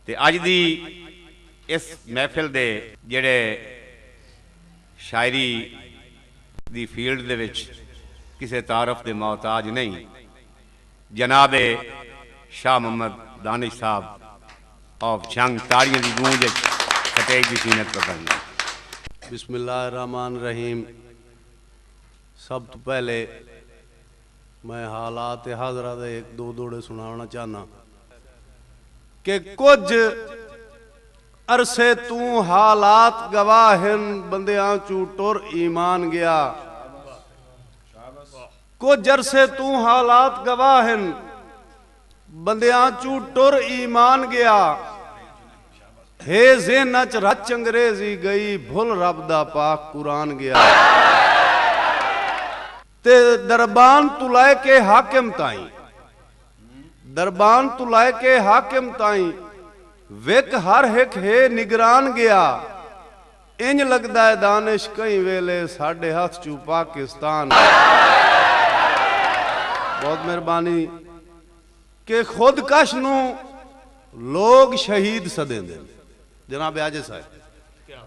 ਤੇ ਅੱਜ ਦੀ ਇਸ ਮਹਿਫਿਲ ਦੇ ਜਿਹੜੇ ਸ਼ਾਇਰੀ ਦੀ ਫੀਲਡ ਦੇ ਵਿੱਚ ਕਿਸੇ ਤਾਰਫ ਦੇ ਮੁਹਤਾਜ ਨਹੀਂ, ਜਨਾਬੇ ਸ਼ਾਹ ਮੁਹੰਮਦ दानिश साहब ऑफ जंग ताड़ियों की गूंज सटेज की सीनत पर करना। बिस्मिल्लाहिर्रहमानिर्रहीम। सब तो पहले मैं हालात हाजरा दे एक दो दोड़े सुनाना चाहना कि कुछ अरसे तू हालात गवाहन बंदियां चू टुर ईमान गया। कुछ अरसे तू हालात गवाहन बंदियां चू टुर ईमान गया। हे ज़हन च रच अंग्रेजी गई भुल रब दा पाक कुरान गया। ते दरबान तू लाए के हाकिम ताई, दरबान तू लाए के हाकिम ताई विक हर हिक है निगरान गया। इंज लगदा है दानिश कई वेले साडे हाथ चू पाकिस्तान। बहुत मेहरबानी कि खुदकश नू लोग शहीद सदेंदे ने। जनाब आजे साहब,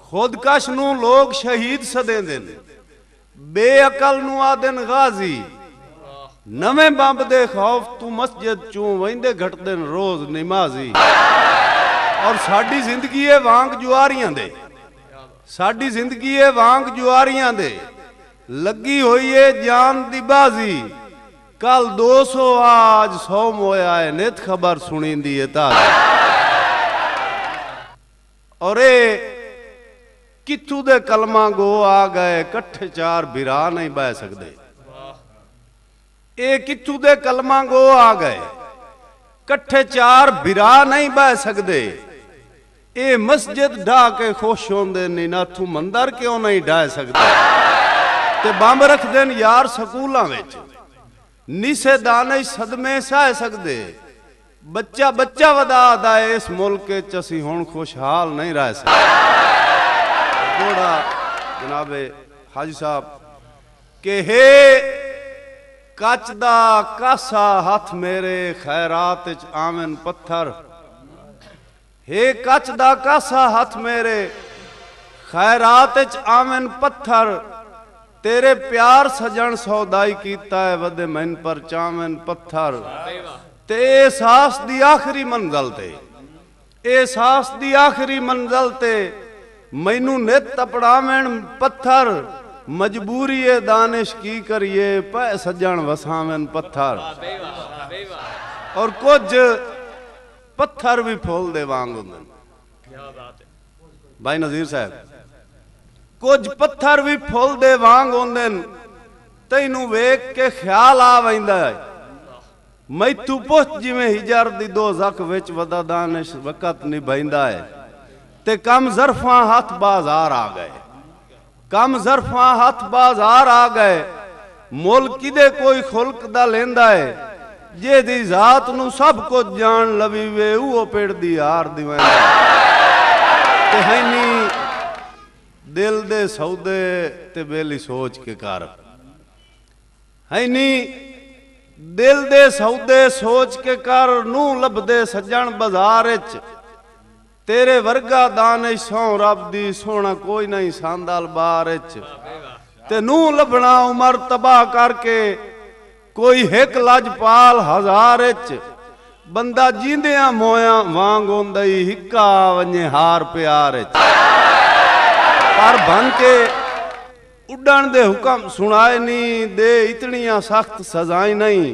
खुदकश नू लोग शहीद सदेंदे ने, बेअकल नू आदन गाजी। नवे बंब दे खौफ तू मस्जिद चू वहिंदे घटदे न रोज नमाजी। और साडी जिंदगी है वांग जुआरियां दे, साडी जिंदगी है वांग जुआरियां दे। लगी हुई है जान दी बाजी। कल 200 आज 100 मोया है, नित खबर सुनी दी है ताज़ी। और किथू दे कलमा गो आ गए कट्ठे चार बिरा नहीं बह सकते। ए किथू दे कलमा गो आ गए कट्ठे चार बिरा नहीं बह सकते। ए मस्जिद ढा के खुश होंदे नी, नाथू मंदिर क्यों नहीं ढा सकते। ते बंब रख देन यार स्कूलों में, नीसे दाने सदमे सह सकते। बच्चा बच्चा वदा है इस मुल्क असी हुण खुशहाल नहीं रह सकते। थोड़ा जनाबे हाजी साहब के हे कच दा कासा हाथ मेरे खैरात च आवन पत्थर। हे कच दा कासा हाथ मेरे खैरात च आवन पत्थर। तेरे प्यार सजन सौदाई कीता है वदे मैन पर चावन पत्थर। ते एहसास दी आखिरी मंजिल ते, एहसास दी आखिरी मंजिल ते मैनू नित तपड़ावन पत्थर। मजबूरी है दानिश की करिए पै सजन वसावन पत्थर। और कुछ पत्थर भी फुल दे वांग हुंदे भाई नज़ीर साहब। कुछ पत्थर भी फुल दे वांग होंदे न, तैनू वेख के ख्याल आ वैंदा है मैथू पुछ जिवें हिजर दी दो ज़ख विच वदा दानिश वक़्त निभाइंदा है। ते कम ज़रफ़ां हथ बाजार आ गए, कम ज़रफ़ां हथ बाजार आ गए। मुल किदे कोई खुल्क दा लेंदा है, जे दी जात नू सब कुछ जान लवी वे उहो पेड़ दी हार दिवैंदा। ते हैनी दिल दे सौदे ते बेली सोच के कर, है नी दिल दे सौदे सोच के कर। नू लभदे सज्जन बाजार च तेरे वर्गा दानिश सौ रब दी सोना कोई नहीं सांदल बार च। ते नू लभना उमर तबाह करके कोई हिक लजपाल हजार च। बंदा जींदियां मोया वांग होंदा ही हिक्का वने हार प्यार च। पर बन के उड़न दे हुक्म सुनाए नहीं दे इतनियां सख्त सजाएं नहीं।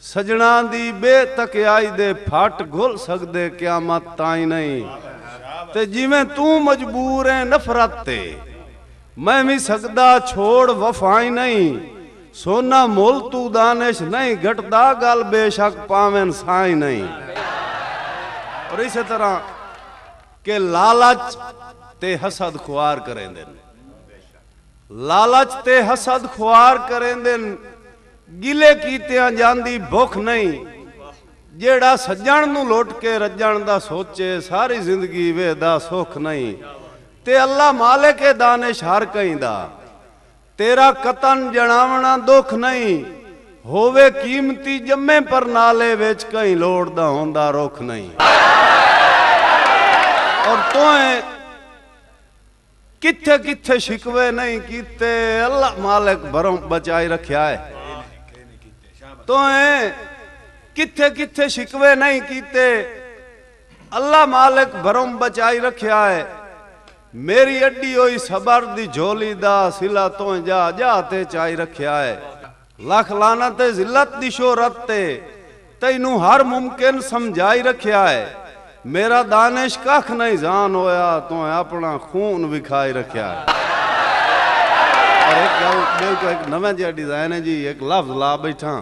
सजना दी बेतकियाई दे फट घुल सकदे क्यामत ताई नहीं। ते जिवें तू मजबूर है नफरत ते मैं भी सकदा छोड़ वफाई नहीं। सोना मुल तू दानिश नहीं घटदा गल बेशक पावें साई नहीं। और इसी तरह के लालच ते हसद खुआर करेंदे, लालच ते हसद खुआर करेंदे। गिले कीतियां जांदी भुख नहीं। जेड़ा सज्जन नू लुट के रज्जण दा सोचे सारी जिंदगी वेदा सुख नहीं। ते अल्लाह मालिक दानिश हर कहीं दा तेरा कतन जनावना दुख नहीं। होवे कीमती जम्मे पर नाले विच कहीं लोड़ दा होंदा रुख नहीं। और तोए किथे किथे शिकवे नहीं कीते, अल्लाह मालिक भरों बचाई रखया है। तोए किथे किथे शिकवे नहीं कीते, अल्लाह मालिक भरों बचाई रखया है। मेरी अड्डी होई सबर दी झोली दा सिला तो जा जाते चाई रखया है। लख लानत जिल्लत दी शोहरत ते तैनू हर मुमकिन समझाई रखया है। मेरा दानिश कख नहीं जान होया, तो अपना खून विखाई रखया है। और एक गल बिल्कुल एक नवा जिहा डिजाइन है जी, एक लफ्ज ला बैठा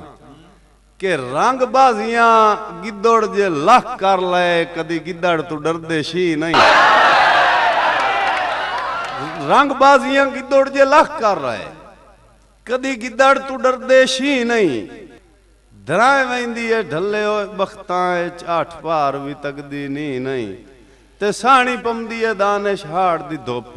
कि रंग बाजियां गिद्दड़ जे लख कर ले, कदी गिद्दड़ तू डरदे शी नहीं। रंग बाजियां गिद्दड़ जे लख कर रहे, कदी गिद्दड़ तू डरदे शी नहीं। धराए वेंदी है ढले हो बख्तां चाठ पार भी तकदी नी नहीं। ते साणी पमदी है दानिश हाड़ दी धुप,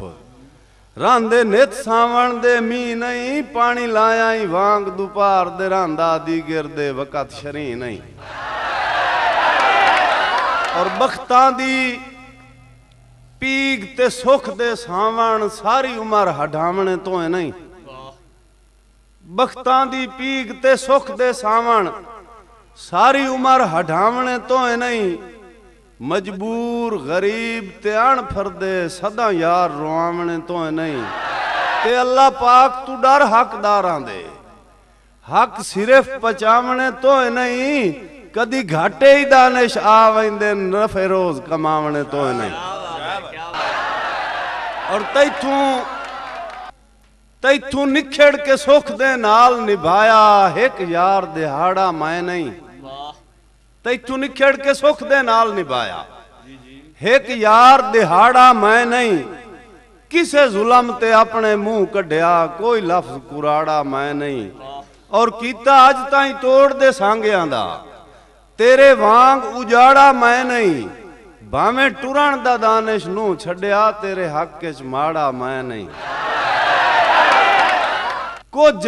रांदे नित सावण दे मी नहीं। पानी लाया ही वांग दुपार दे रांदा दी गिरदे वक़्त शरी नहीं। और बख्तां दी पीग ते सुख दे सावण सारी उमर हडावणे तो है नहीं। बख्तां दी पीग ते सुख दे सावण सारी उमर हडावणे तो है नहीं। मजबूर गरीब ते अणफरदे सदा यार रोआवणे तो है नहीं। ते अल्लाह पाक तू डर हकदारां दे, हक सिर्फ पचावणे तो है नहीं। कदी घाटे ही दानिश आ वेंदे, नफे रोज कमावणे तो है नहीं। और तैथू निखेड़ के सुख दे नाल निभाया एक यार दिहाड़ा मैं नहीं। तैथू निखेड़ के सुख दे नाल निभाया एक यार दिहाड़ा मैं नहीं। किसे जुलम ते अपने मुंह कढ़िया कोई लफ्ज कुराड़ा मैं नहीं। और कीता अज ताई तोड़ दे सांगियां दा तेरे वांग उजाड़ा मैं नहीं। भावें टुरण दा दानिश नू छड्या तेरे हक च माड़ा मैं नहीं। कुछ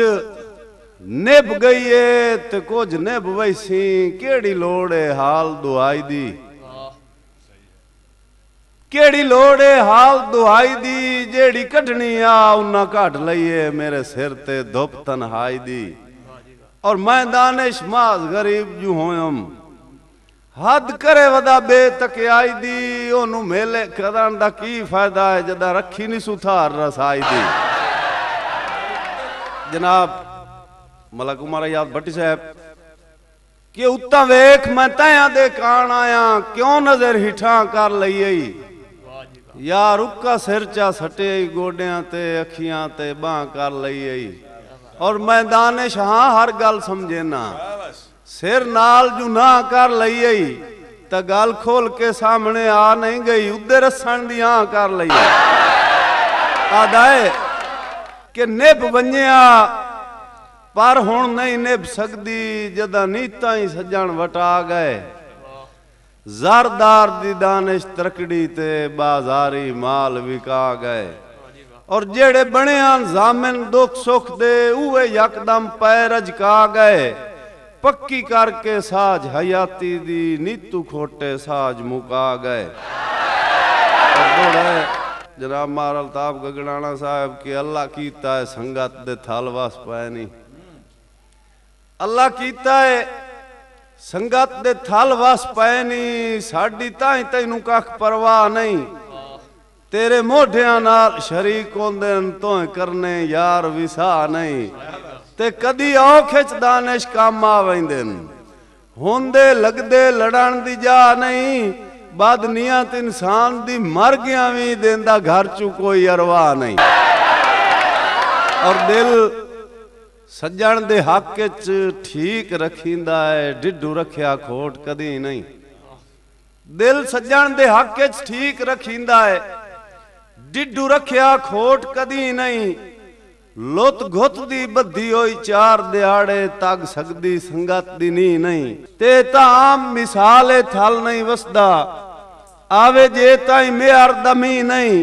निभ गई है ते कुछ निभ वैसी, केड़ी लोड़ है हाल दुआई दी। केड़ी लोड़ है हाल दुआई दी, जेड़ी कढ़नी आ उन्ना कढ़ लईए मेरे सिर ते धुप तन्हाई दी। और मैं दानिश माज गरीब जू होयम, हद करे वदा बेतकियाई दी। ओनू मेले करन दा की फायदा है जदा रखी नहीं सुथार रसाई दी। जनाब मलक उमर याद भट्टी साहब कि उत्ता वेख मैं तया दे कान आया, क्यों नजर हिठा कर लई। यार उक्का सिर चा सटे गोडियां ते अखियां ते बां कर लई। और मैं दानिश हाँ हर गल समझे ना, सिर नाल जू ना कर लई तो गल खोल के सामने आ नहीं गई। उदे रसन दी हाँ कर लई। आदाए कि निभ वंजिया पर हुण नहीं निभ सकदी, जदा नीता ही सज्जण वटा गए। ज़रदार दी दानिश तरकड़ी ते बाजारी माल विका गए। और जेड़े बने जामिन दुख सुख दे उवे यकदम पैर अजका गए। पक्की करके साज हयाती दी नीतू खोटे साज मुका गए। जनाब मार अल्ताफ गगड़ाना साहब कि अल्लाह कीता है संगत दे थल वस पाए नहीं। अल्लाह कीता है संगत दे थल वस पाए नहीं। साडी ताई तैनू कख परवाह नहीं। तेरे मोढियां नाल शरीक होंदे तो करने यार विसा नहीं। ते कदी औ खिच दानिश काम आवेंदे होंदे लगदे लड़न दी जा नहीं। बदनीयत इंसान दी मर गया भी देंदा घर चू कोई अरवा नहीं। और दिल सज्जण दे हक च ठीक रखींदा है, डिडू रखिया खोट कदी नहीं। दिल सज्जण दे हक च ठीक रखींदा है, डिडू रखिया खोट कदी नहीं। लुत घुत दी बद्धी होई चार दिहाड़े तग सकदी संगत दी नी नहीं। ते ताम मिसाले थल नहीं वसदा आवे जे ताई मेहर दमी नहीं।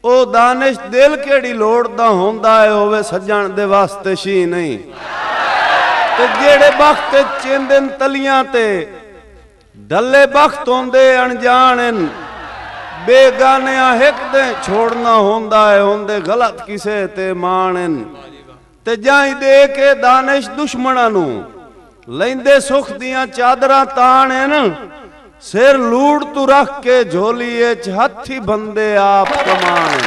ओ दानिश दिल केड़ी लोड़ दा होंदा है होवे सज्जण दे वास्ते शी नहीं। ते जेड़े बख्त चेंदन तलियां ते डले बख्त होंदे अनजान ਬੇਗਾਨਿਆਂ ਹਿੱਕ ਦੇ ਛੋੜਨਾ ਹੁੰਦਾ ਹੈ ਹੁੰਦੇ ਗਲਤ ਕਿਸੇ ਤੇ ਮਾਣਨ ਤੇ ਜਾਈ ਦੇ ਕੇ ਦਾਨਿਸ਼ ਦੁਸ਼ਮਣਾਂ ਨੂੰ ਲੈਂਦੇ ਸੁਖ ਦੀਆਂ ਚਾਦਰਾਂ ਤਾਣਨ ਸਿਰ ਲੂੜ ਤੂੰ ਰੱਖ ਕੇ ਝੋਲੀਏ ਚ ਹੱਥੀ ਬੰਦੇ ਆਪ ਕਮਾਣ